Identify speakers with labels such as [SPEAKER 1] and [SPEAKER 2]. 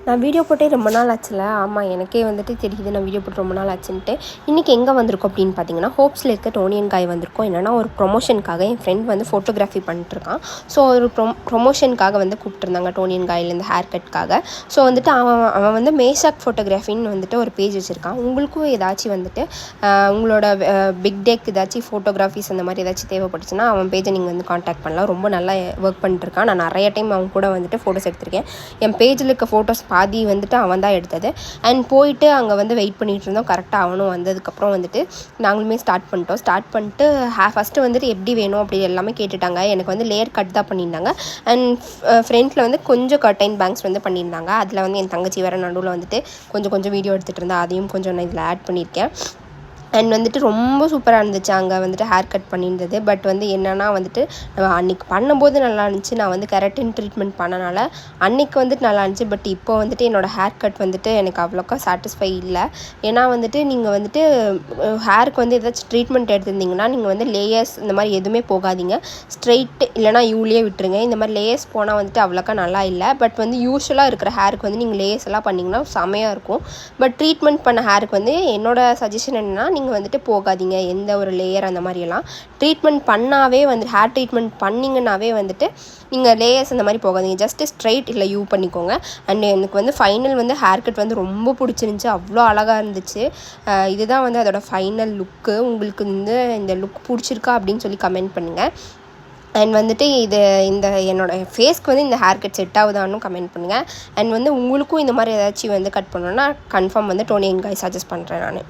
[SPEAKER 1] நான் வீடியோ போட்டே ரொம்ப நாள் ஆச்சுல. ஆமாம், எனக்கே வந்துட்டு தெரியுது நான் வீடியோ போட்டு ரொம்ப நாள் ஆச்சுன்ட்டு. இன்றைக்கி எங்கே வந்திருக்கோம் அப்படின்னு பார்த்தீங்கன்னா, ஹோப்ஸில் இருக்க டோனி அண்ட் காய் வந்திருக்கோம். என்னென்னா ஒரு ப்ரொமோஷனுக்காக என் ஃப்ரெண்ட் வந்து ஃபோட்டோகிராஃபி பண்ணிட்டுருக்கான். ஸோ ஒரு ப்ரொமோஷனுக்காக வந்து கூப்பிட்டுருந்தாங்க டோனி அண்ட் காயிலேருந்து ஹேர் கட்காக. ஸோ வந்துட்டு அவன் வந்து மேசாக் ஃபோட்டோகிராஃபின்னு வந்துட்டு ஒரு பேஜ் வச்சுருக்கான். உங்களுக்கும் ஏதாச்சும் வந்துட்டு உங்களோட பிக் டேக்கு ஏதாச்சும் ஃபோட்டோகிராஃபிஸ் அந்த மாதிரி ஏதாச்சும் தேவைப்பட்டுச்சுன்னா அவன் பேஜை நீங்கள் வந்து காண்டாக்ட் பண்ணலாம். ரொம்ப நல்லா ஒர்க் பண்ணிட்டுருக்கான். நான் நிறைய டைம் அவன் கூட வந்துட்டு ஃபோட்டோஸ் எடுத்திருக்கேன். என் பேஜில் இருக்க ஃபோட்டோஸ் பாதி வந்துட்டு அவன் தான் எடுத்தது. அண்ட் போயிட்டு அங்கே வந்து வெயிட் பண்ணிகிட்டு இருந்தோம். கரெக்டாக அவனும் வந்ததுக்கப்புறம் வந்துட்டு நாங்களுமே ஸ்டார்ட் பண்ணிட்டு ஃபஸ்ட்டு வந்துட்டு எப்படி வேணும் அப்படி எல்லாமே கேட்டுட்டாங்க. எனக்கு வந்து லேயர் கட் தான் பண்ணியிருந்தாங்க. அண்ட் ஃப்ரண்ட்டில் வந்து கொஞ்சம் கட்டைன் பேங்க்ஸ் வந்து பண்ணியிருந்தாங்க. அதில் வந்து என் தங்கச்சி வேறு நடுவில் வந்துட்டு கொஞ்சம் வீடியோ எடுத்துகிட்டு இருந்தா. அதையும் கொஞ்சம் நான் இதில் ஆட் பண்ணியிருக்கேன். அண்ட் வந்துட்டு ரொம்ப சூப்பராக இருந்துச்சு. அங்கே வந்துட்டு ஹேர் கட் பண்ணியிருந்தது. பட் வந்து என்னென்னா வந்துட்டு அன்றைக்கி பண்ணும்போது நல்லா இருந்துச்சு. நான் வந்து கெரட்டின் ட்ரீட்மெண்ட் பண்ணனால அன்றைக்கி வந்துட்டு நல்லா இருந்துச்சு. பட் இப்போ வந்துட்டு என்னோடய ஹேர் கட் வந்துட்டு எனக்கு அவ்வளோக்கா சாட்டிஸ்ஃபை இல்லை. ஏன்னா வந்துட்டு நீங்கள் வந்துட்டு ஹேருக்கு வந்து ஏதாச்சும் ட்ரீட்மெண்ட் எடுத்திருந்தீங்கன்னா நீங்கள் வந்து லேயர்ஸ் இந்த மாதிரி எதுவுமே போகாதீங்க. ஸ்ட்ரெயிட் இல்லைனா யூலியே விட்டுருங்க. இந்த மாதிரி லேயர்ஸ் போனால் வந்துட்டு அவ்வளோக்கா நல்லா இல்லை. பட் வந்து யூஸ்வலாக இருக்கிற ஹேருக்கு வந்து நீங்கள் லேயர்ஸ் எல்லாம் பண்ணிங்கன்னா செமையாக இருக்கும். பட் ட்ரீட்மெண்ட் பண்ண ஹேருக்கு வந்து என்னோடய சஜஷன் என்னென்னா நீங்கள் வந்துட்டு போகாதீங்க எந்த ஒரு லேயர் அந்த மாதிரியெல்லாம். ட்ரீட்மெண்ட் பண்ணாவே வந்து ஹேர் ட்ரீட்மெண்ட் பண்ணிங்கன்னாவே வந்துட்டு நீங்கள் லேயர்ஸ் அந்த மாதிரி போகாதீங்க. ஜஸ்ட்டு ஸ்ட்ரைட் இல்லை யூ பண்ணிக்கோங்க. அண்ட் எனக்கு வந்து ஃபைனல் வந்து ஹேர் கட் வந்து ரொம்ப பிடிச்சிருந்துச்சி. அவ்வளோ அழகாக இருந்துச்சு. இதுதான் வந்து அதோடய ஃபைனல் லுக்கு. உங்களுக்கு வந்து இந்த லுக் பிடிச்சிருக்கா அப்படின்னு சொல்லி கமெண்ட் பண்ணுங்கள். அண்ட் வந்துட்டு இந்த என்னோடய ஃபேஸ்க்கு வந்து இந்த ஹேர் கட் செட் ஆகுதான்னு கமெண்ட் பண்ணுங்கள். அண்ட் வந்து உங்களுக்கும் இந்த மாதிரி ஏதாச்சும் வந்து கட் பண்ணணுன்னா கன்ஃபார்ம் வந்து டோனி அண்ட் காய் சஜஸ்ட் பண்ணுறேன் நான்.